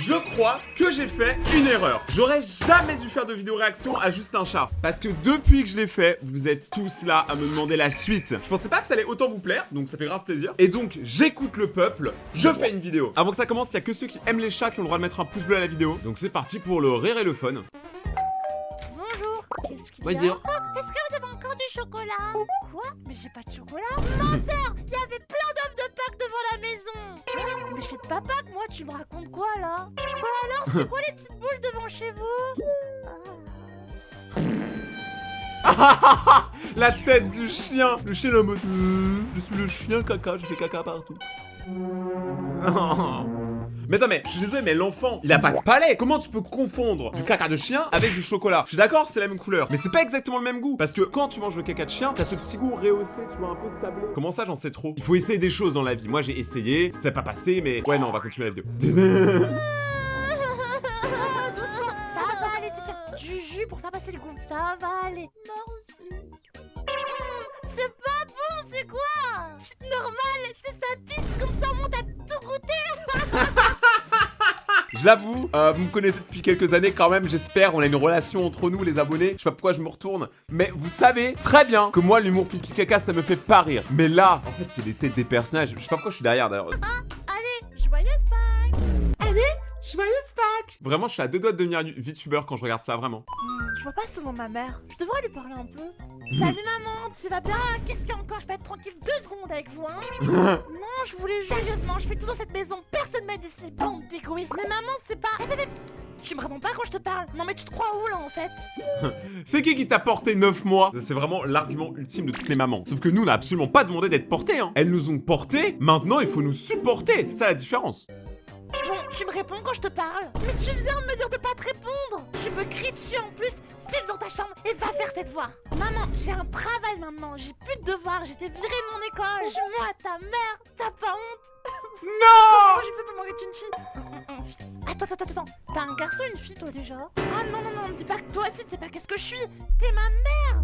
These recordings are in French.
Je crois que j'ai fait une erreur. J'aurais jamais dû faire de vidéo réaction à Juste un chat. Parce que depuis que je l'ai fait, vous êtes tous là à me demander la suite. Je pensais pas que ça allait autant vous plaire, donc ça fait grave plaisir. Et donc, j'écoute le peuple, je fais une vidéo. Avant que ça commence, il y a que ceux qui aiment les chats qui ont le droit de mettre un pouce bleu à la vidéo. Donc c'est parti pour le rire et le fun. Bonjour. Qu'est-ce qu'il Va y a? dire. Est-ce que vous avez encore du chocolat? Quoi? Mais j'ai pas de chocolat. Menteur! Il y avait plein d'œufs de Pâques devant la maison. Mais je fais de pas Pâques, moi. Tu me racontes quoi là? Quoi alors? C'est quoi les petites boules devant chez vous? La tête du chien. Le chien en mode je suis le chien caca, je fais caca partout. Mais attends, mais je suis désolé, mais l'enfant, il a pas de palais. Comment tu peux confondre du caca de chien avec du chocolat? Je suis d'accord, c'est la même couleur, mais c'est pas exactement le même goût. Parce que quand tu manges le caca de chien, t'as ce petit goût rehaussé, tu vois, un peu sablé. Comment ça, j'en sais trop? Il faut essayer des choses dans la vie. Moi, j'ai essayé, ça s'est pas passé, mais ouais, non, on va continuer la vidéo. Doucement. Ça va aller, tiens. Du jus pour faire passer le goût. Ça va aller. Merci. C'est pas bon, c'est quoi? Normal, c'est ça pisse comme ça, on monte à tout goûter. Je l'avoue, vous me connaissez depuis quelques années quand même, j'espère, on a une relation entre nous les abonnés, je sais pas pourquoi je me retourne, mais vous savez très bien que moi l'humour pipi caca ça me fait pas rire. Mais là, en fait c'est les têtes des personnages, je sais pas pourquoi je suis derrière d'ailleurs. Allez, joyeuse Pâques. Allez, joyeuse Pâques. Vraiment je suis à deux doigts de devenir VTuber quand je regarde ça, vraiment. Je vois pas souvent ma mère, je devrais lui parler un peu. Salut maman, tu vas bien? Qu'est-ce qu'il y a encore? Je peux être tranquille 2 secondes avec vous, hein? Non, je voulais joyeusement, je fais tout dans cette maison, personne m'a dit c'est bande d'égoïstes. Mais maman, c'est pas... Tu me réponds pas quand je te parle? Non mais tu te crois où là en fait? C'est qui t'a porté 9 mois? C'est vraiment l'argument ultime de toutes les mamans. Sauf que nous on a absolument pas demandé d'être portés, hein. Elles nous ont portés, maintenant il faut nous supporter, c'est ça la différence. Bon, tu me réponds quand je te parle. Mais tu viens de me dire de pas te répondre. Tu me cries dessus en plus. File dans ta chambre et va faire tes devoirs. Maman, j'ai un travail maintenant. J'ai plus de devoirs. J'étais virée de mon école. Moi, ta mère, t'as pas honte? Non! Comment j'ai fait pour m'engager une fille? Attends. T'as un garçon ou une fille toi déjà? Ah non, me dis pas que toi aussi, tu sais pas qu'est-ce que je suis. T'es ma mère.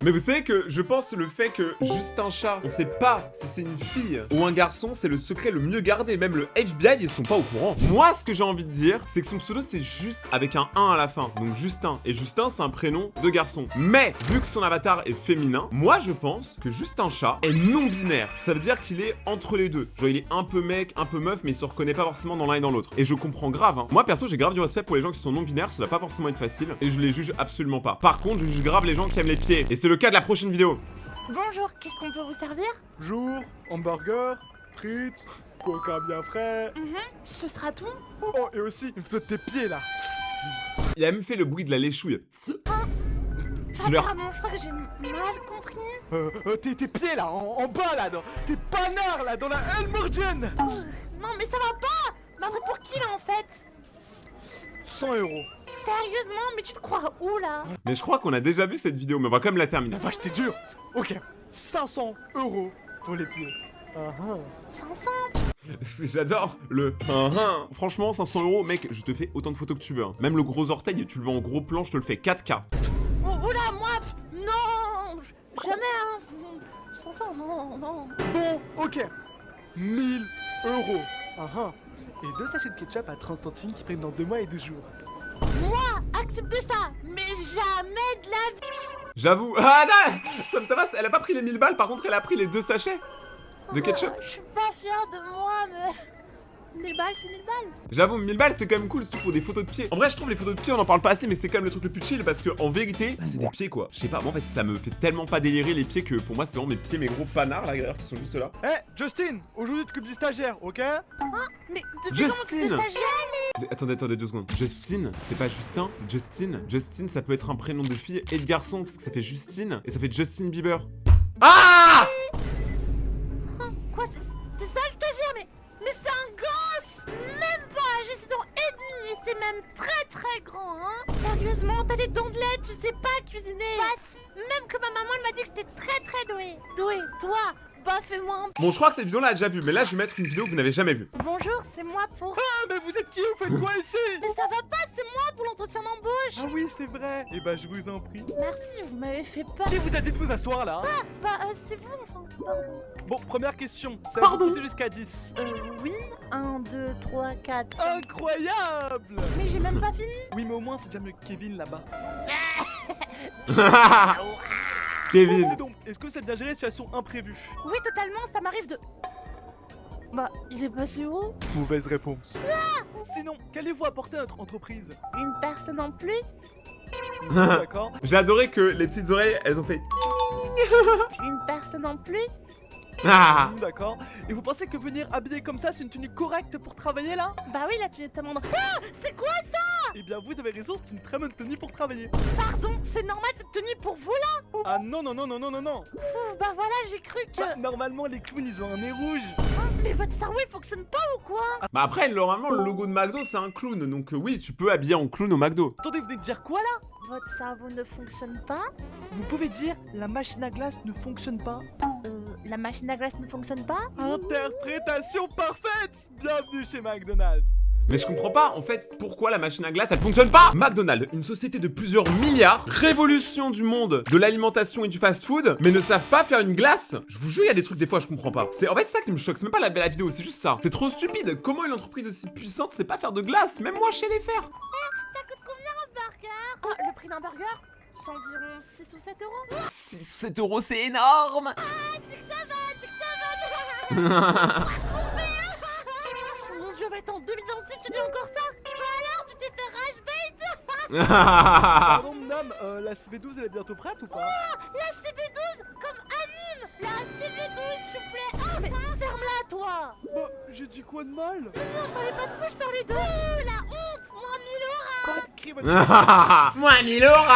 Mais vous savez que je pense le fait que Juste un chat, on sait pas si c'est une fille ou un garçon, c'est le secret le mieux gardé. Même le FBI, ils sont pas au courant. Moi, ce que j'ai envie de dire, c'est que son pseudo, c'est juste avec un 1 à la fin. Donc Justin. Et Justin, c'est un prénom de garçon. Mais, vu que son avatar est féminin, moi, je pense que Juste un chat est non-binaire. Ça veut dire qu'il est entre les deux. Genre, il est un peu mec, un peu meuf, mais il se reconnaît pas forcément dans l'un et dans l'autre. Et je comprends grave, hein. Moi, perso, j'ai grave du respect pour les gens qui sont non-binaires. Ça va pas forcément être facile. Et je les juge absolument pas. Par contre, je juge grave les gens qui aiment les pieds. Et c'est le cas de la prochaine vidéo. Bonjour, qu'est-ce qu'on peut vous servir? Jour, hamburger, frites, coca bien frais. Ce sera tout? Oh, et aussi une photo de tes pieds là. Il a même fait le bruit de la léchouille. C'est leur... Pardon, je crois que j'ai mal compris. Tes pieds là, en bas là, tes panards là, dans la Helmorgen. Non mais ça va pas. Mais après pour qui là en fait? 100 €. Sérieusement? Mais tu te crois où là? Mais je crois qu'on a déjà vu cette vidéo, mais on va quand même la terminer. La vache, t'es dur. Ok, 500 € pour les pieds. 500? J'adore le Franchement, 500 €, mec, je te fais autant de photos que tu veux, hein. Même le gros orteil, tu le veux en gros plan, je te le fais 4K. Oula, moi? Non! Jamais, hein! 500, non. Bon, ok. 1000 €. Et 2 sachets de ketchup à 30 centimes qui prennent dans 2 mois et 2 jours. Moi, acceptez ça! Mais jamais de la vie! J'avoue. Ah non, ça me tabasse, elle a pas pris les 1000 balles, par contre elle a pris les 2 sachets de ketchup. Je suis pas fière de moi, mais... 1000 balles, c'est 1000 balles. J'avoue, 1000 balles c'est quand même cool, surtout pour des photos de pieds. En vrai, je trouve les photos de pieds, on en parle pas assez, mais c'est quand même le truc le plus chill parce que en vérité, bah, c'est des pieds quoi. Je sais pas, moi en fait, ça me fait tellement pas délirer les pieds que pour moi, c'est vraiment mes pieds, mes gros panards là d'ailleurs qui sont juste là. Justin, aujourd'hui tu t'occupes du stagiaire, ok? Mais depuis quand tu es Justine! stagiaire? Attendez 2 secondes. Justine, c'est pas Justin, c'est Justine. Justine, ça peut être un prénom de fille et de garçon parce que ça fait Justine et ça fait Justin Bieber. Ah! Quoi, c'est ça le stagiaire? Mais c'est un gosse! Même pas, j'ai 6 ans et demi et c'est même très grand, hein? Sérieusement, t'as des dents de lait, tu sais pas cuisiner? Bah si. Même que ma maman elle m'a dit que j'étais très douée. Douée, toi, Bah fais-moi un... Bon, je crois que cette vidéo là a déjà vu, mais là je vais mettre une vidéo que vous n'avez jamais vue. Bonjour, c'est moi pour... Ah, mais vous êtes qui? Vous faites quoi ici? Mais ça va pas, c'est moi pour l'entretien d'embauche. Ah oui, c'est vrai. Eh ben, je vous en prie. Merci, vous m'avez fait peur. Qui vous a dit de vous asseoir là? Bah c'est vous enfin, pardon. Bon, première question. Ça Pardon. va compter jusqu'à 10. Oui, 1, 2, 3, 4... Incroyable! Mais j'ai même pas fini. Oui, mais au moins, c'est déjà mieux que Kevin là-bas. Kevin. C'est donc, est-ce que vous avez bien géré les situations imprévues? Oui, totalement, ça m'arrive de... Bah, il est passé où? Mauvaise réponse. Sinon, qu'allez-vous apporter à notre entreprise? Une personne en plus? D'accord. J'ai adoré que les petites oreilles, elles ont fait... Une personne en plus? Ah. D'accord. Et vous pensez que venir habillé comme ça, c'est une tenue correcte pour travailler là? Bah oui, là tu es tellement... Ah, c'est quoi ça? Eh bien, vous avez raison, c'est une très bonne tenue pour travailler. Pardon, c'est normal cette tenue pour vous là? Ah non, non, non, non, non, non, non. Ouh, bah voilà, j'ai cru que... Bah, normalement, les clowns, ils ont un nez rouge. Mais votre cerveau il fonctionne pas ou quoi? Bah après, normalement, le logo de McDo, c'est un clown. Donc oui, tu peux habiller en clown au McDo. Attendez, vous venez de dire quoi là? Votre cerveau ne fonctionne pas? Vous pouvez dire la machine à glace ne fonctionne pas? La machine à glace ne fonctionne pas? Interprétation parfaite! Bienvenue chez McDonald's. Mais je comprends pas, en fait, pourquoi la machine à glace, elle fonctionne pas. McDonald's, une société de plusieurs milliards, révolution du monde de l'alimentation et du fast-food, mais ne savent pas faire une glace. Je vous jure, il y a des trucs, des fois, je comprends pas. En fait, c'est ça qui me choque, c'est même pas la vidéo, c'est juste ça. C'est trop stupide. Comment une entreprise aussi puissante sait pas faire de glace? Même moi, je sais les faire. Ça coûte combien un burger? Oh, le prix d'un burger? C'est environ 6 ou 7 euros? 6, 7 euros, c'est énorme. C'est que ça va! Oh mon dieu, va être en 2026, tu dis encore ça? Bah alors, tu t'es fait rage bait? Pardon, madame, la CB12 elle est bientôt prête ou pas? La CB12 comme anime! La CB12, s'il vous plaît! Oh, mais ferme-la, toi! Bah, j'ai dit quoi de mal? Non, je parlais pas de vous, je parlais de... Oh, la honte! Moins 1000 euros! Arrête de crier, votre... Moi, 1000 euros.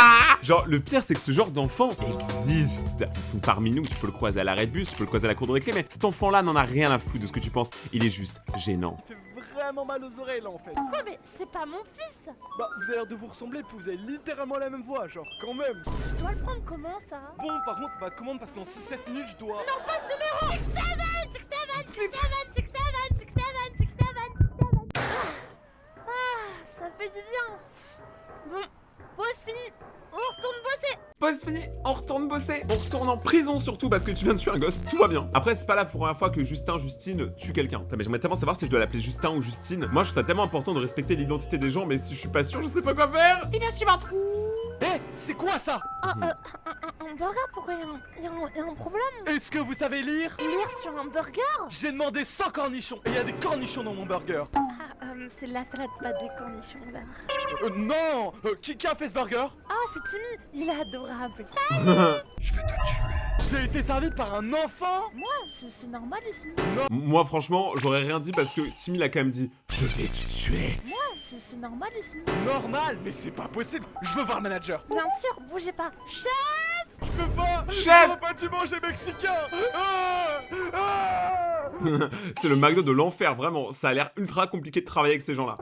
Genre, le pire, c'est que ce genre d'enfants existe. Ils sont parmi nous, tu peux le croiser à l'arrêt de bus, tu peux le croiser à la cour de récré, mais cet enfant-là n'en a rien à foutre de ce que tu penses. Il est juste gênant. Il fait vraiment mal aux oreilles là en fait. Quoi, mais c'est pas mon fils! Bah, vous avez l'air de vous ressembler, puis vous avez littéralement la même voix, genre, quand même. Tu dois le prendre comment, ça? Bon, par contre, ma commande parce que dans 6-7 minutes, je dois... Non, pas ce numéro! 6-7! Ah, ça fait du bien! Bon, pause finie! On retourne bosser! Pause fini, on retourne bosser. On retourne en prison surtout parce que tu viens de tuer un gosse. Tout va bien. Après, c'est pas la première fois que Justine tue quelqu'un. Putain, mais j'aimerais tellement savoir si je dois l'appeler Justin ou Justine. Moi, je trouve ça tellement important de respecter l'identité des gens, mais si je suis pas sûr, je sais pas quoi faire. Vidéo suivante. Eh, c'est quoi ça? Un burger, pourquoi il y a un problème? Est-ce que vous savez lire? Lire sur un burger? J'ai demandé 100 cornichons, et il y a des cornichons dans mon burger. C'est de la salade, pas des cornichons, là. Non, qui a fait ce burger? Ah, c'est Timmy! Il est adorable! Je vais te tuer. J'ai été servi par un enfant? Moi, c'est normal ici. Moi, franchement, j'aurais rien dit parce que Timmy l'a quand même dit. Je vais te tuer. Moi, c'est normal ici. Normal, mais c'est pas possible. Je veux voir le manager. Bien sûr, bougez pas. Chef! Je peux pas. Chef! Je veux pas du manger mexicain. C'est le McDo de l'enfer, vraiment. Ça a l'air ultra compliqué de travailler avec ces gens-là.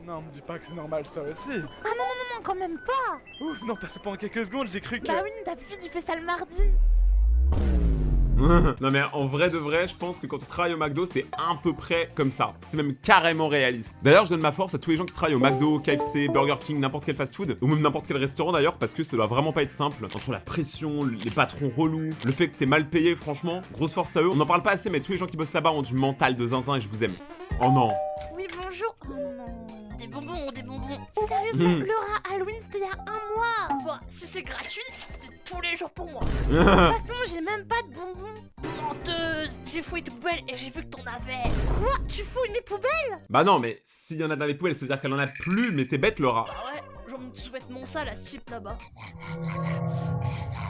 Non, me dis pas que c'est normal ça aussi. Ah non, quand même pas! Ouf, non, passez pendant quelques secondes, j'ai cru que... Bah oui, d'habitude, il fait ça le mardi. Non mais en vrai de vrai, je pense que quand tu travailles au McDo, c'est à peu près comme ça. C'est même carrément réaliste. D'ailleurs, je donne ma force à tous les gens qui travaillent au McDo, KFC, Burger King, n'importe quel fast-food, ou même n'importe quel restaurant d'ailleurs, parce que ça doit vraiment pas être simple. Entre la pression, les patrons relous, le fait que t'es mal payé, franchement, grosse force à eux. On n'en parle pas assez, mais tous les gens qui bossent là-bas ont du mental de zinzin et je vous aime. Oh non. Oui, bonjour. Oh non. Des bonbons, des bonbons. Sérieusement, le rat Halloween, c'était il y a un mois. Bon, si c'est gratuit, c'est tous les jours pour moi. De toute façon, j'ai même pas de bonbons. Menteuse. J'ai fouillé tes poubelles et j'ai vu que t'en avais. Quoi? Tu fouilles mes poubelles? Bah non, mais s'il y en a dans les poubelles, ça veut dire qu'elle en a plus, mais t'es bête le rat. Bah ouais, j'en me souhaite mon sale à ce type là-bas.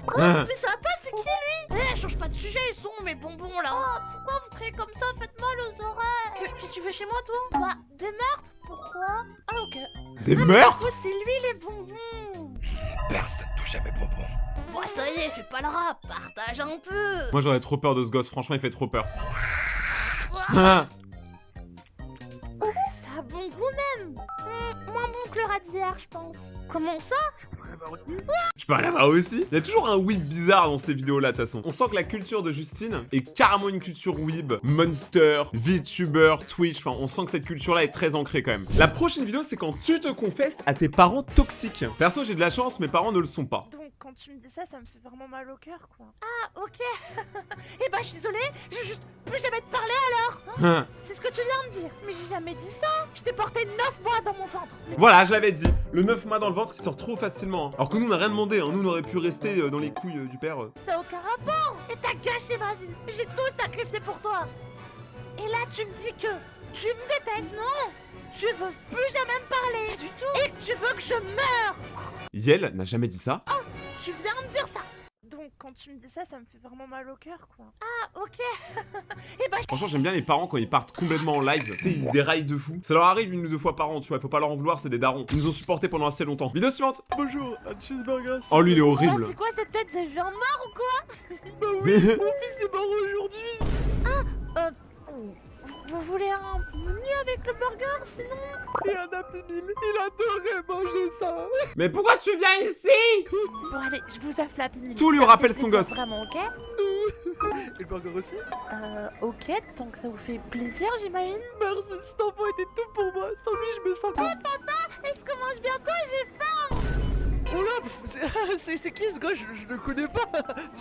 Oh, mais ça va pas, c'est qui lui? Eh, change pas de sujet, ils sont mes bonbons là. Oh, pourquoi vous criez comme ça? Faites mal aux oreilles. Qu'est-ce que tu fais chez moi, toi? Bah, des meurtres? Pourquoi? Ah, ok. Des meurtres? Oh, c'est lui les bonbons. Personne touche à mes bonbons. Bon, ça y est, fais pas le rat, partage un peu. Moi j'aurais trop peur de ce gosse, franchement il fait trop peur. Ça a bon goût même. Moins bon que le rat d'hier, je pense. Comment ça? en avoir aussi? Je peux en avoir aussi. Il y a toujours un weeb bizarre dans ces vidéos-là, de toute façon. On sent que la culture de Justine est carrément une culture weeb, monster, VTuber, Twitch. Enfin, on sent que cette culture-là est très ancrée quand même. La prochaine vidéo, c'est quand tu te confesses à tes parents toxiques. Perso, j'ai de la chance, mes parents ne le sont pas. Donc quand tu me dis ça, ça me fait vraiment mal au cœur, quoi. Ah, ok. Eh ben, je suis désolée, je vais juste plus jamais te parler alors. Hein. C'est ce que tu viens de dire. Mais j'ai jamais dit ça. Je t'ai porté 9 mois dans mon ventre. Voilà, je l'avais dit. Le 9 mois dans le ventre, il sort trop facilement. Hein. Alors que nous, on n'a rien demandé. Hein. Nous, on aurait pu rester dans les couilles du père. Ça n'a aucun rapport. Et t'as gâché ma vie. J'ai tout sacrifié pour toi. Et là, tu me dis que tu me détestes, non? Tu veux plus jamais me parler. Pas du tout. Et que tu veux que je meure. Yel n'a jamais dit ça. Oh, tu viens de dire ça. Donc quand tu me dis ça, ça me fait vraiment mal au cœur, quoi. Ah, ok. Et bah, Franchement, j'aime bien les parents quand ils partent complètement en live. Tu sais, ils déraillent de fou. Ça leur arrive 1 ou 2 fois par an, tu vois. Faut pas leur en vouloir, c'est des darons. Ils nous ont supportés pendant assez longtemps. Vidéo suivante. Bonjour, un cheeseburger. Oh, lui, il est ah, horrible. c'est quoi cette tête? J'ai vu un mort ou quoi? Bah oui, mon fils est mort aujourd'hui. Vous voulez un menu avec le burger, sinon? Et un Happy Meal, il adorait manger ça. Mais pourquoi tu viens ici? Bon, allez, je vous offre la pine. Tout lui rappelle son gosse. Vraiment, ok? Et le burger aussi? Ok, tant que ça vous fait plaisir, j'imagine. Merci, cet enfant était tout pour moi. Sans lui, je me sens pas. Est-ce qu'on mange bientôt? J'ai faim! Oh là, c'est qui ce gars? Je le connais pas.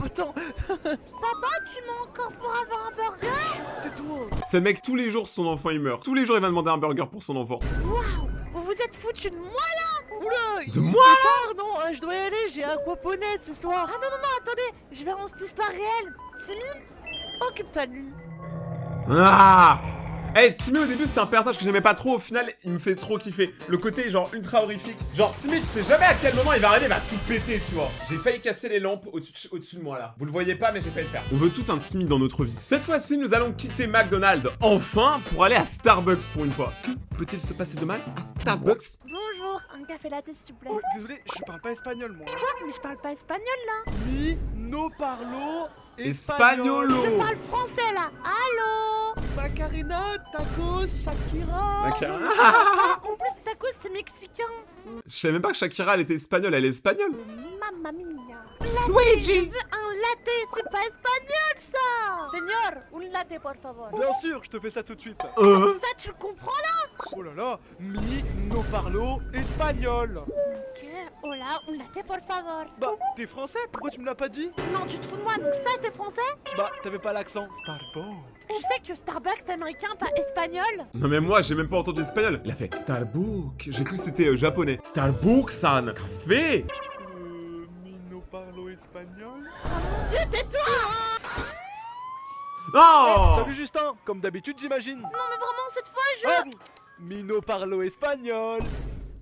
Attends. Papa, tu m'as encore pour avoir un burger? Chut, tais-toi. C'est le mec, tous les jours, son enfant, il meurt. Tous les jours, il va demander un burger pour son enfant. Waouh! Vous vous êtes foutu de moi là? Oula, De il moi, se prépare, non, je dois y aller, j'ai aquaponé ce soir. Ah non, attendez, je vais rendre cette histoire réelle. Timmy, occupe-toi de lui. Ah! Eh, Timmy au début c'était un personnage que j'aimais pas trop, au final il me fait trop kiffer. Le côté genre ultra horrifique. Genre Timmy tu sais jamais à quel moment il va arriver, il va tout péter tu vois. J'ai failli casser les lampes au-dessus de moi là. Vous le voyez pas mais j'ai failli le faire. On veut tous un Timmy dans notre vie. Cette fois-ci nous allons quitter McDonald's enfin pour aller à Starbucks pour une fois. Que peut-il se passer de mal à Starbucks? Bonjour, un café latte s'il vous plaît. Oh, désolé, je parle pas espagnol moi. Quoi? Mais je parle pas espagnol là. Ni no parlo Espagnolo. Je parle français là. Allô? Macarena, tacos, Shakira. En plus, c'est tacos, c'est mexicain. Je savais même pas que Shakira elle était espagnole, elle est espagnole. Mamma mia. Luigi. Je veux un latte, c'est pas espagnol ça. Señor, un latte por favor. Bien sûr, je te fais ça tout de suite. Ça, tu le comprends là? Oh là là, mi no parlo espagnol. Ok, hola, un latte por favor. Bah, t'es français? Pourquoi tu me l'as pas dit? Non, tu te fous de moi, donc ça c'est français? Bah, t'avais pas l'accent. Starbucks. Tu sais que Starbucks c'est américain, pas espagnol? Non mais moi j'ai même pas entendu espagnol. Il a fait Starbucks. J'ai cru que c'était japonais. Starbucks san café. Mi no parlo espagnol. Oh mon dieu, tais-toi! Oh Salut Justin, comme d'habitude j'imagine. Non mais vraiment, cette fois je... Mi no parlo espagnol.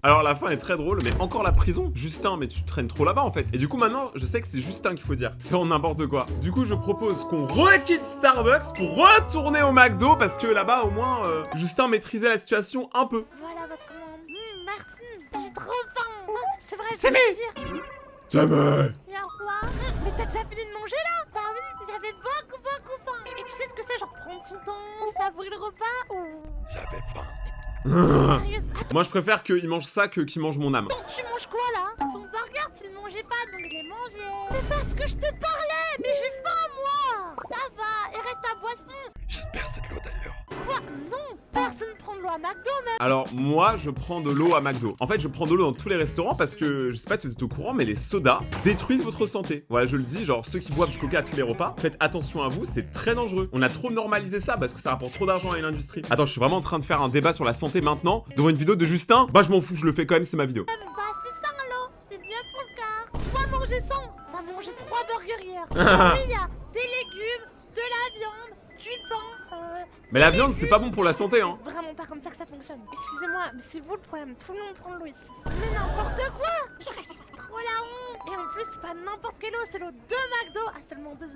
Alors la fin est très drôle, mais encore la prison. Justin, mais tu traînes trop là-bas en fait. Et du coup maintenant, je sais que c'est Justin qu'il faut dire. C'est en n'importe quoi. Du coup, je propose qu'on requitte Starbucks pour retourner au McDo parce que là-bas au moins, Justin maîtrisait la situation un peu. Voilà votre commande. Merci, j'ai trop faim. C'est vrai, je C'est peux le dire. Jamais. Y'a quoi? Mais t'as déjà fini de manger là? Bah oui, j'avais beaucoup faim. Et tu sais ce que c'est, genre prendre son temps, savourer le repas ou... J'avais faim. Sérieux? Moi je préfère qu'il mange ça que qu'il mange mon âme. Attends, tu manges quoi là? Ton burger, tu le mangeais pas, donc je l'ai mangé. Mais parce que je te parlais, mais j'ai faim moi. Ça va, et reste ta boisson. J'espère c'est de l'eau d'ailleurs. Quoi? Non, personne prend de l'eau à McDo même. Alors moi je prends de l'eau à McDo. En fait je prends de l'eau dans tous les restaurants parce que je sais pas si vous êtes au courant mais les sodas détruisent votre santé. Voilà je le dis, genre ceux qui boivent du coca à tous les repas, faites attention à vous, c'est très dangereux. On a trop normalisé ça parce que ça rapporte trop d'argent à l'industrie. Attends, je suis vraiment en train de faire un débat sur la santé maintenant devant une vidéo de Justin. Bah je m'en fous, je le fais quand même, c'est ma vidéo. Bah c'est ça l'eau, c'est bien pour le cas. Tu vas manger sans. T'as mangé 3 burgers hier. Oui, il y a des légumes, de la viande, du pain. Mais la viande c'est pas bon pour la santé hein. C'est vraiment pas comme ça que ça fonctionne. Excusez-moi, mais c'est vous le problème. Tout le monde prend de l'eau ici. Mais n'importe quoi. Trop la honte. Et en plus, c'est pas n'importe quelle eau, c'est l'eau de McDo à seulement 2,95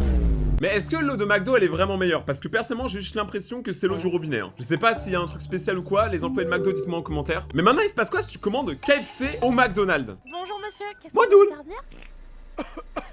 €. Mais est-ce que l'eau de McDo elle est vraiment meilleure? Parce que personnellement j'ai juste l'impression que c'est l'eau du robinet hein. Je sais pas s'il y a un truc spécial ou quoi, les employés de McDo dites-moi en commentaire. Mais maintenant il se passe quoi si tu commandes KFC au McDonald's? Bonjour monsieur, qu'est-ce que Moi, vous Doul. pouvez servir?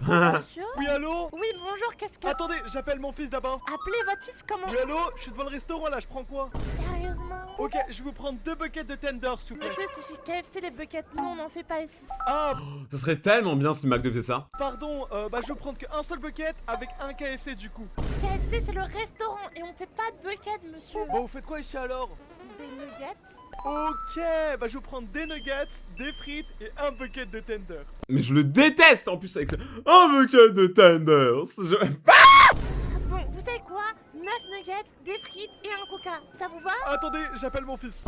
Monsieur? Oui, allô? Oui, bonjour, qu'est-ce que... Attendez, j'appelle mon fils d'abord. Appelez votre fils comment? Oui, allô? Je suis devant le restaurant là, je prends quoi? Sérieusement? Ok, je vais vous prendre 2 buckets de tender, s'il vous plaît. Monsieur, c'est chez KFC les buckets. Non, on n'en fait pas ici. Ah, Ça serait tellement bien si McDo faisait ça. pardon, bah je vais vous prendre qu'un seul bucket avec un KFC du coup. KFC, c'est le restaurant et on fait pas de buckets, monsieur. Bon, vous faites quoi ici alors? Des nuggets? Ok, bah je vais vous prendre des nuggets, des frites et un bucket de tender. Mais je le déteste en plus avec ça. Un bucket de tenders. Ah bon, vous savez quoi? 9 nuggets, des frites et un coca. Ça vous va? Attendez, j'appelle mon fils.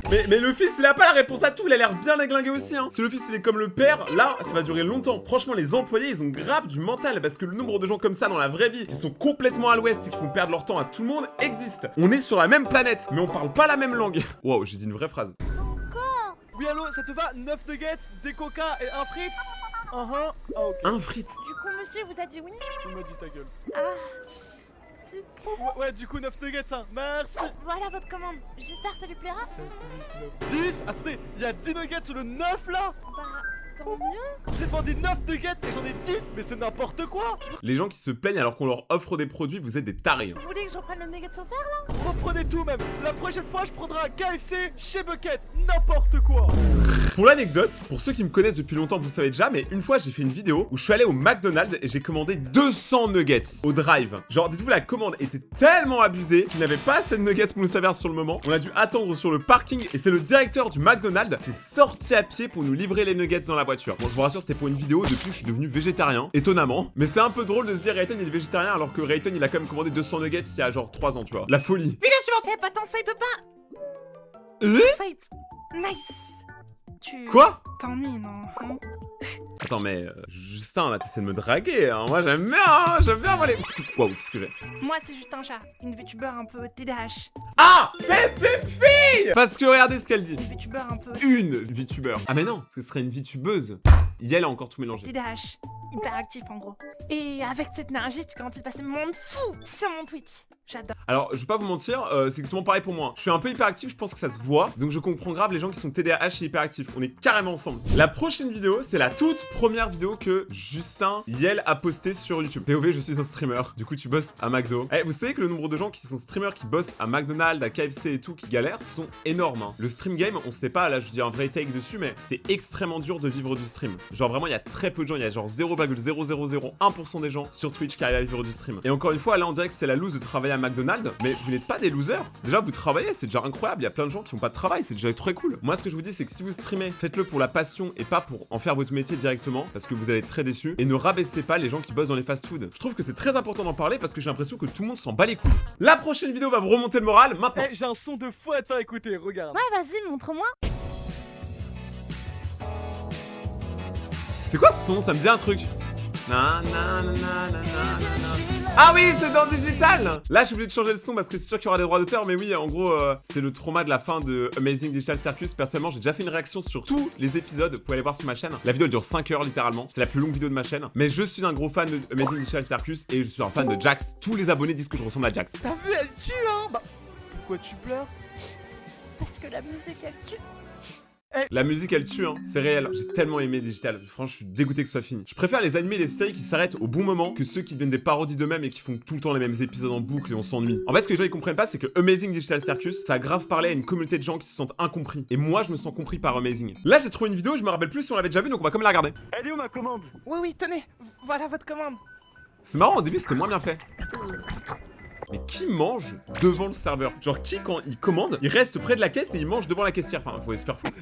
Mais le fils, il a pas la réponse à tout. Il a l'air bien déglingué aussi, hein. Si le fils, il est comme le père, là, ça va durer longtemps. Franchement, les employés, ils ont grave du mental parce que le nombre de gens comme ça dans la vraie vie qui sont complètement à l'ouest et qui font perdre leur temps à tout le monde existe. On est sur la même planète, mais on parle pas la même langue. Wow, j'ai dit une vraie phrase. Encore? Oui, allô, ça te va? 9 nuggets, des coca et un frite? Ah ok. Un frite. Du coup, monsieur vous a dit oui? Il m'a dit ta gueule. Ah, zut. Ouais, du coup 9 nuggets, hein. Merci. Voilà votre commande. J'espère que ça lui plaira. 7, 8, 9, 10. Attendez, il y a 10 nuggets sur le 9 là. Bah, tant mieux. J'ai demandé 9 nuggets et j'en ai 10, mais c'est n'importe quoi. Les gens qui se plaignent alors qu'on leur offre des produits, vous êtes des tarés. Vous voulez que je reprenne le nugget offert là? Reprenez tout même. La prochaine fois, je prendrai un KFC chez Bucket. N'importe quoi. Pour l'anecdote, pour ceux qui me connaissent depuis longtemps, vous le savez déjà, mais une fois j'ai fait une vidéo où je suis allé au McDonald's et j'ai commandé 200 nuggets au drive. Genre, dites-vous, la commande était tellement abusée qu'il n'avait pas assez de nuggets pour nous servir sur le moment. On a dû attendre sur le parking et c'est le directeur du McDonald's qui est sorti à pied pour nous livrer les nuggets dans la voiture. Bon, je vous rassure, c'était pour une vidéo, depuis je suis devenu végétarien, étonnamment. Mais c'est un peu drôle de se dire Rayton il est végétarien alors que Rayton il a quand même commandé 200 nuggets il y a genre 3 ans, tu vois. La folie. Vidéo suivante. Eh, pas tant swipe pas. Swipe. Nice. Tu... Quoi? T'ennuies, non? Hein? Attends, mais Justin, là, t'essaies de me draguer, hein. Moi, j'aime bien, moi, les... Waouh, qu'est-ce que j'ai? Moi, c'est juste un chat. Une VTuber un peu TDAH. Ah, c'est une fille! Parce que regardez ce qu'elle dit. Une VTuber un peu Une VTuber. Ah, mais non, ce serait une VTubeuse. Yel a encore tout mélangé. TDAH. Hyperactif, en gros. Et avec cette énergie, tu commences à passer mon monde fou sur mon Twitch. J'adore. Alors, je vais pas vous mentir, c'est exactement pareil pour moi. Je suis un peu hyperactif, je pense que ça se voit. Donc, je comprends grave les gens qui sont TDAH et hyperactifs. On est carrément ensemble. La prochaine vidéo, c'est la toute première vidéo que Justin Yel a postée sur YouTube. POV, je suis un streamer. Du coup, tu bosses à McDo. Eh, vous savez que le nombre de gens qui sont streamers, qui bossent à McDonald's, à KFC et tout, qui galèrent, sont énormes. Hein. Le stream game, on sait pas, là, je dis un vrai take dessus, mais c'est extrêmement dur de vivre du stream. Genre, vraiment, il y a très peu de gens. Il y a genre 0,0001% des gens sur Twitch qui arrivent à vivre du stream. Et encore une fois, là, on dirait que c'est la loose de travailler à McDonald's, mais vous n'êtes pas des losers. Déjà, vous travaillez, c'est déjà incroyable. Il y a plein de gens qui n'ont pas de travail, c'est déjà très cool. Moi, ce que je vous dis, c'est que si vous streamez, faites-le pour la passion et pas pour en faire votre métier directement, parce que vous allez être très déçus. Et ne rabaissez pas les gens qui bossent dans les fast-food. Je trouve que c'est très important d'en parler parce que j'ai l'impression que tout le monde s'en bat les couilles. La prochaine vidéo va vous remonter le moral maintenant. Eh, j'ai un son de fou à te faire écouter, regarde. Ouais, vas-y, montre-moi. C'est quoi ce son? Ça me dit un truc. Ah oui, c'est dans Digital. Là, je suis obligé de changer le son parce que c'est sûr qu'il y aura des droits d'auteur. Mais oui, en gros, c'est le trauma de la fin de Amazing Digital Circus. Personnellement, j'ai déjà fait une réaction sur tous les épisodes. Vous pouvez aller voir sur ma chaîne. La vidéo, elle dure 5 heures littéralement. C'est la plus longue vidéo de ma chaîne. Mais je suis un gros fan de Amazing Digital Circus et je suis un fan de Jax. Tous les abonnés disent que je ressemble à Jax. T'as vu, elle tue, hein? Bah, pourquoi tu pleures? Parce que la musique, elle tue. La musique elle tue, hein, c'est réel. J'ai tellement aimé Digital, franchement je suis dégoûté que ce soit fini. Je préfère les animés et les séries qui s'arrêtent au bon moment que ceux qui deviennent des parodies d'eux-mêmes et qui font tout le temps les mêmes épisodes en boucle et on s'ennuie. En fait ce que les gens ils comprennent pas c'est que Amazing Digital Circus ça a grave parlé à une communauté de gens qui se sentent incompris. Et moi je me sens compris par Amazing. Là j'ai trouvé une vidéo, je me rappelle plus si on l'avait déjà vue donc on va quand même la regarder. Elle est où ma commande? Oui, oui, tenez. Voilà votre commande. C'est marrant au début c'était moins bien fait. Mais qui mange devant le serveur? Genre qui quand il commande, il reste près de la caisse et il mange devant la caissière? Enfin faut se faire foutre.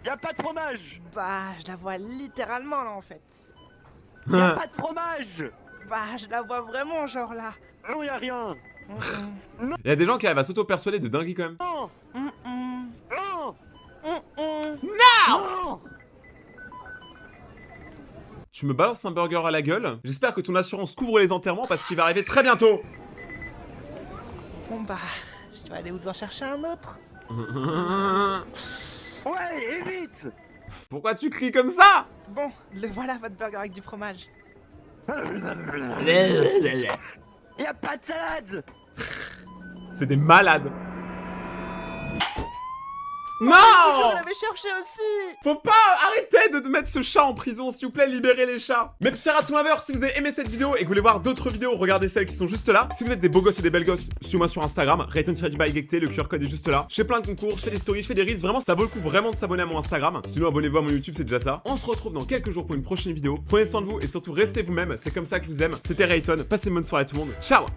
Y'a pas de fromage! Bah, je la vois littéralement là en fait. Y'a pas de fromage! Bah, je la vois vraiment genre là. Non, y'a rien! Il y a des gens qui arrivent à s'auto-persuader de dinguerie quand même. Non! Non! Non! Tu me balances un burger à la gueule. J'espère que ton assurance couvre les enterrements parce qu'il va arriver très bientôt. Bon bah, je dois aller vous en chercher un autre. Ouais, et vite! Pourquoi tu cries comme ça? Bon, le voilà votre burger avec du fromage. Y'a pas de salade! C'est des malades. Je Non! l'avais cherché aussi. Faut pas arrêter de mettre ce chat en prison, s'il vous plaît, libérez les chats. Mes petits ratons laveurs, si vous avez aimé cette vidéo et que vous voulez voir d'autres vidéos, regardez celles qui sont juste là. Si vous êtes des beaux gosses et des belles gosses, suivez-moi sur Instagram, Rayton-Gekté, le QR code est juste là. Je fais plein de concours, je fais des stories, je fais des reels, vraiment ça vaut le coup vraiment de s'abonner à mon Instagram. Sinon abonnez-vous à mon YouTube, c'est déjà ça. On se retrouve dans quelques jours pour une prochaine vidéo. Prenez soin de vous et surtout restez vous-même, c'est comme ça que je vous aime. C'était Rayton, passez une bonne soirée à tout le monde. Ciao!